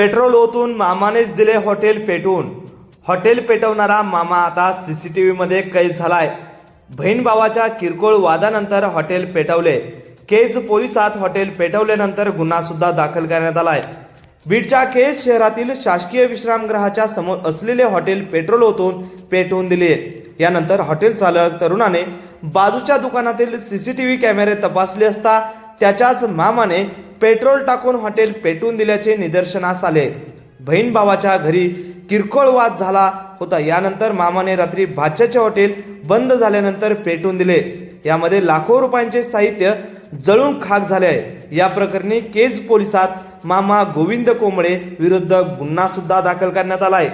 Petrol ओतून मामानेच दिले hotel पेटवून। हॉटेल पेटवणारा मामा आता सीसीटीव्ही मध्ये कैद झालाय। बहीण भावाच्या किरकोळ वादानंतर हॉटेल पेटवले। केज पोलिसात हॉटेल पेटवल्यानंतर गुन्हा सुद्धा दाखल करण्यात आलाय। बीडच्या केज शहरातील शासकीय विश्रामगृहाच्या समोर असलेले हॉटेल पेट्रोल ओतून पेटवून दिले। यानंतर हॉटेल चालक तरुणाने बाजूच्या दुकानातील सीसीटीव्ही कॅमेरे तपासले असता त्याच्याच मामाने पेट्रोल टाकून हॉटेल पेटवून दिल्याचे निदर्शनास आले। बहीण भावाच्या घरी किरकोळ वाद झाला होता। यानंतर मामाने रात्री भाच्याचे हॉटेल बंद झाल्यानंतर पेटवून दिले। यामध्ये लाखो रुपयांचे साहित्य जळून खाक झाले आहे। या प्रकरणी केज पोलिसात मामा गोविंद कोंबडे विरुद्ध गुन्हा सुद्धा दाखल करण्यात आला आहे।